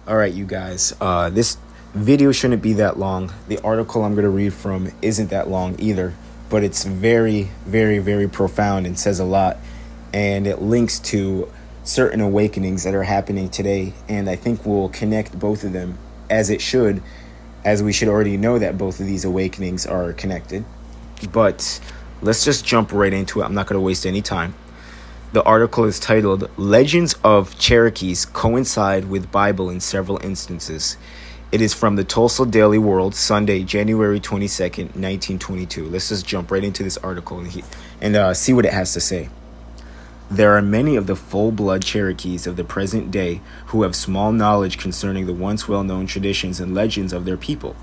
All right, you guys. This video shouldn't be that long. The article I'm going to read from isn't that long either, but it's very, very, very profound and says a lot. And it links to certain awakenings that are happening today. And I think we'll connect both of them as it should, as we should already know that both of these awakenings are connected. But let's just jump right into it. I'm not going to waste any time. The article is titled, Legends of Cherokees Coincide with Bible in Several Instances. It is from the Tulsa Daily World, Sunday, January 22nd, 1922. Let's just jump right into this article and see what it has to say. There are many of the full-blood Cherokees of the present day who have small knowledge concerning the once well-known traditions and legends of their people.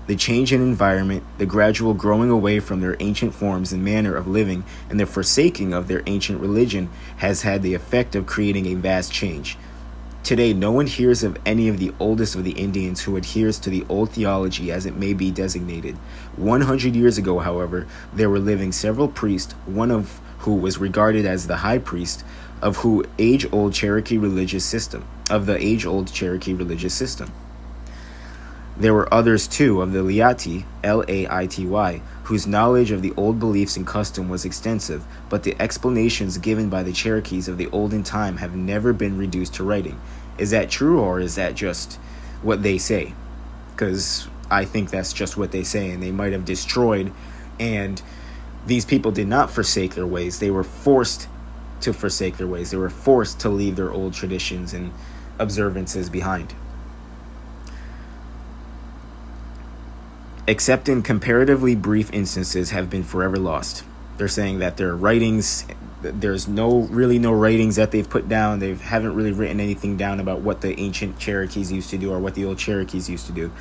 The change in environment, the gradual growing away from their ancient forms and manner of living, and the forsaking of their ancient religion has had the effect of creating a vast change. Today, no one hears of any of the oldest of the Indians who adheres to the old theology as it may be designated. 100 years ago, however, there were living several priests, one of who was regarded as the high priest of the age-old Cherokee religious system. There were others, too, of the Laity, Laity, whose knowledge of the old beliefs and custom was extensive, but the explanations given by the Cherokees of the olden time have never been reduced to writing. Is that true, or is that just what they say? Because I think that's just what they say, and they might have destroyed, and these people did not forsake their ways. They were forced to forsake their ways. They were forced to leave their old traditions and observances behind. Except in comparatively brief instances, have been forever lost. They're saying that their writings, there's no writings that they've put down. They haven't really written anything down about what the ancient Cherokees used to do or what the old Cherokees used to do.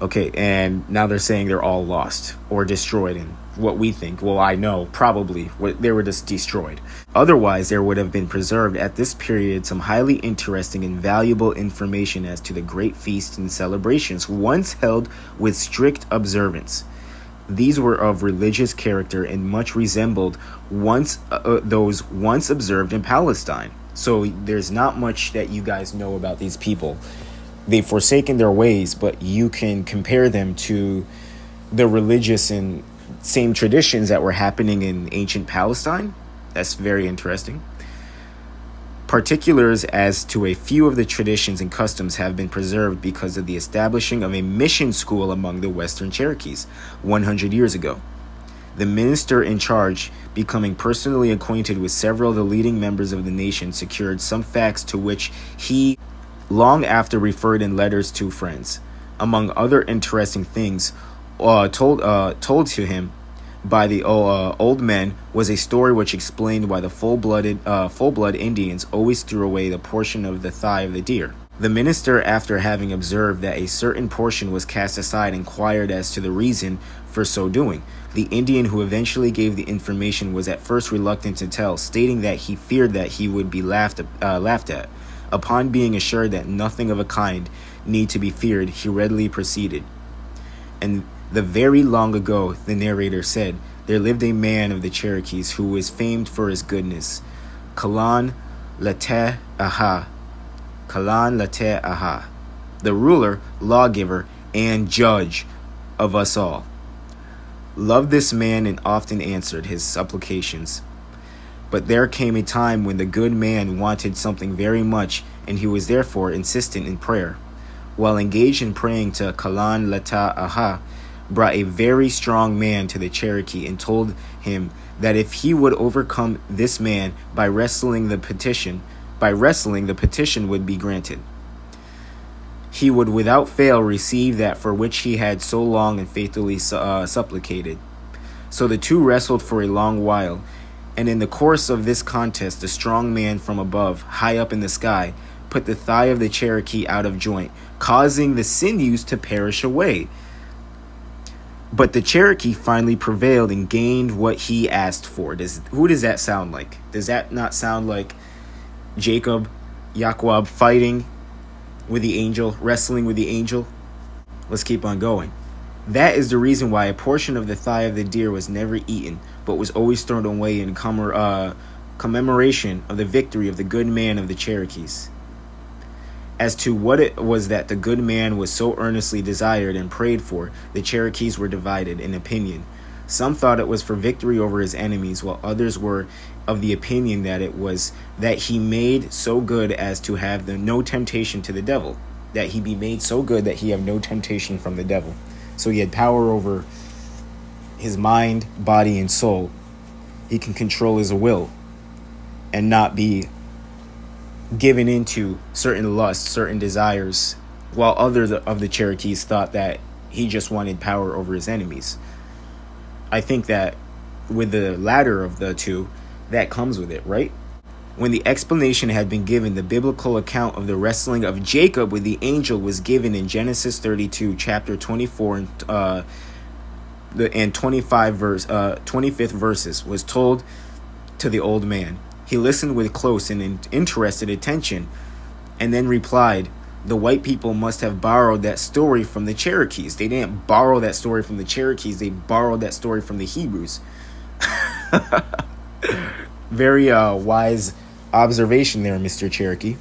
Okay, and now they're saying they're all lost or destroyed, and what we think, well, I know, probably, they were just destroyed. Otherwise, there would have been preserved at this period some highly interesting and valuable information as to the great feasts and celebrations once held with strict observance. These were of religious character and much resembled those once observed in Palestine. So there's not much that you guys know about these people. They've forsaken their ways, but you can compare them to the religious and same traditions that were happening in ancient Palestine. That's very interesting. Particulars as to a few of the traditions and customs have been preserved because of the establishing of a mission school among the Western Cherokees 100 years ago. The minister in charge, becoming personally acquainted with several of the leading members of the nation, secured some facts to which he long after referred in letters to friends. Among other interesting things told to him by the old men was a story which explained why the full-blood Indians always threw away the portion of the thigh of the deer. The minister, after having observed that a certain portion was cast aside, inquired as to the reason for so doing. The Indian who eventually gave the information was at first reluctant to tell, stating that he feared that he would be laughed at. Upon being assured that nothing of a kind need to be feared, he readily proceeded. And the very long ago, the narrator said, there lived a man of the Cherokees who was famed for his goodness, Kalan Lateh Aha, the ruler, lawgiver, and judge of us all. Loved this man and often answered his supplications. But there came a time when the good man wanted something very much, and he was therefore insistent in prayer. While engaged in praying to Kalan Lata Aha, brought a very strong man to the Cherokee and told him that if he would overcome this man by wrestling, the petition would be granted. He would without fail receive that for which he had so long and faithfully supplicated. So the two wrestled for a long while. And in the course of this contest, the strong man from above, high up in the sky, put the thigh of the Cherokee out of joint, causing the sinews to perish away. But the Cherokee finally prevailed and gained what he asked for. Who does that sound like? Does that not sound like Jacob fighting with the angel, wrestling with the angel? Let's keep on going. That is the reason why a portion of the thigh of the deer was never eaten, but was always thrown away in commemoration of the victory of the good man of the Cherokees. As to what it was that the good man was so earnestly desired and prayed for, the Cherokees were divided in opinion. Some thought it was for victory over his enemies, while others were of the opinion that it was that he made so good as to have no temptation to the devil, that he be made so good that he have no temptation from the devil. So he had power over his mind, body, and soul. He can control his will and not be given into certain lusts, certain desires, while others of the Cherokees thought that he just wanted power over his enemies. I think that with the latter of the two, that comes with it, right? When the explanation had been given, the biblical account of the wrestling of Jacob with the angel was given in Genesis 32, chapter 24 and 25th verses, was told to the old man. He listened with close and interested attention, and then replied, "The white people must have borrowed that story from the Cherokees." They didn't borrow that story from the Cherokees. They borrowed that story from the Hebrews. Very wise observation there, Mr. Cherokee.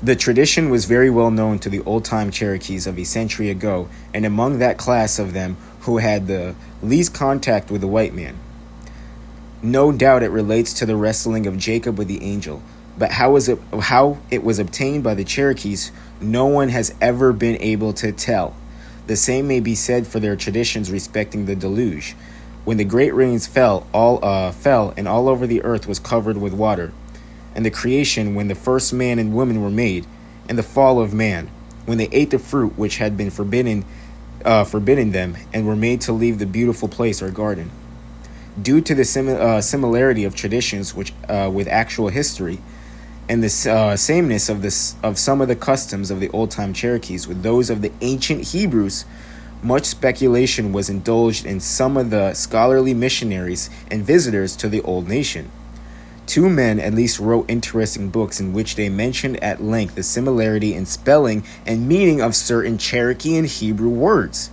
The tradition was very well known to the old-time Cherokees of a century ago, and among that class of them who had the least contact with the white man. No doubt it relates to the wrestling of Jacob with the angel, but how it was obtained by the Cherokees, no one has ever been able to tell. The same may be said for their traditions respecting the deluge. When the great rains fell, and all over the earth was covered with water, and the creation, when the first man and woman were made, and the fall of man, when they ate the fruit which had been forbidden them, and were made to leave the beautiful place or garden. Due to the similarity of traditions with actual history, and the sameness of some of the customs of the old-time Cherokees with those of the ancient Hebrews, much speculation was indulged in some of the scholarly missionaries and visitors to the old nation. Two men at least wrote interesting books in which they mentioned at length the similarity in spelling and meaning of certain Cherokee and Hebrew words.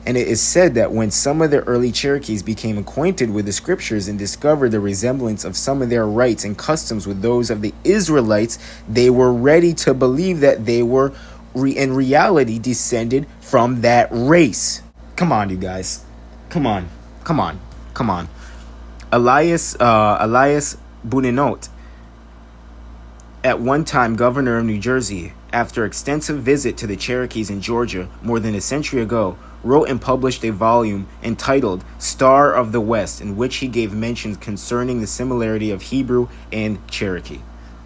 And it is said that when some of the early Cherokees became acquainted with the scriptures and discovered the resemblance of some of their rites and customs with those of the Israelites, they were ready to believe that they were in reality descended from that race. Come on, you guys. Come on. Elias Boudinot, at one time governor of New Jersey, after extensive visit to the Cherokees in Georgia more than a century ago, wrote and published a volume entitled Star of the West, in which he gave mentions concerning the similarity of Hebrew and Cherokee.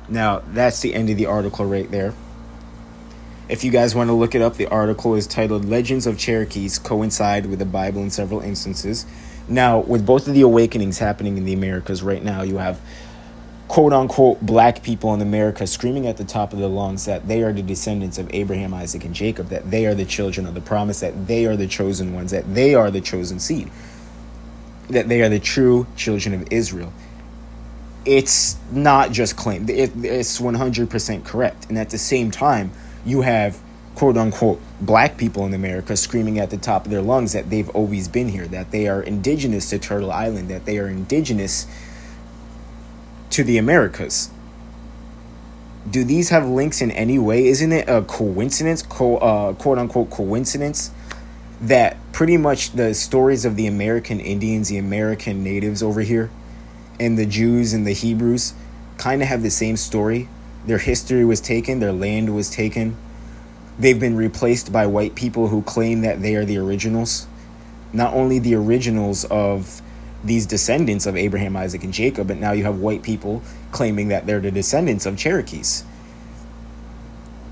Now, that's the end of the article right there. If you guys want to look it up, the article is titled Legends of Cherokees Coincide with the Bible in Several Instances. Now, with both of the awakenings happening in the Americas right now, you have quote-unquote black people in America screaming at the top of their lungs that they are the descendants of Abraham, Isaac, and Jacob, that they are the children of the promise, that they are the chosen ones, that they are the chosen seed, that they are the true children of Israel. It's not just claimed. It's 100% correct. And at the same time, you have quote-unquote black people in America screaming at the top of their lungs that they've always been here, that they are indigenous to Turtle Island, that they are indigenous to the Americas. Do these have links in any way? Isn't it a coincidence, quote-unquote coincidence, that pretty much the stories of the American Indians, the American natives over here, and the Jews and the Hebrews kind of have the same story? Their history was taken, their land was taken. They've been replaced by white people who claim that they are the originals. Not only the originals of these descendants of Abraham, Isaac, and Jacob, but now you have white people claiming that they're the descendants of Cherokees.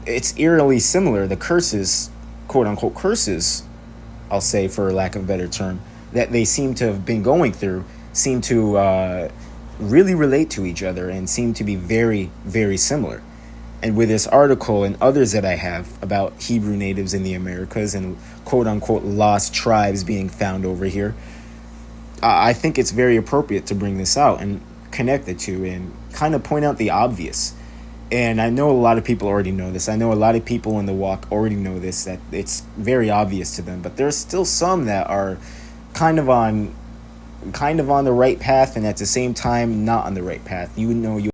It's eerily similar. The curses, quote-unquote curses, I'll say for lack of a better term, that they seem to have been going through seem to really relate to each other and seem to be very, very similar. And with this article and others that I have about Hebrew natives in the Americas and quote-unquote lost tribes being found over here, I think it's very appropriate to bring this out and connect the two and kind of point out the obvious. And I know a lot of people already know this. I know a lot of people in the walk already know this, that it's very obvious to them. But there's still some that are kind of on the right path and at the same time not on the right path. You know, you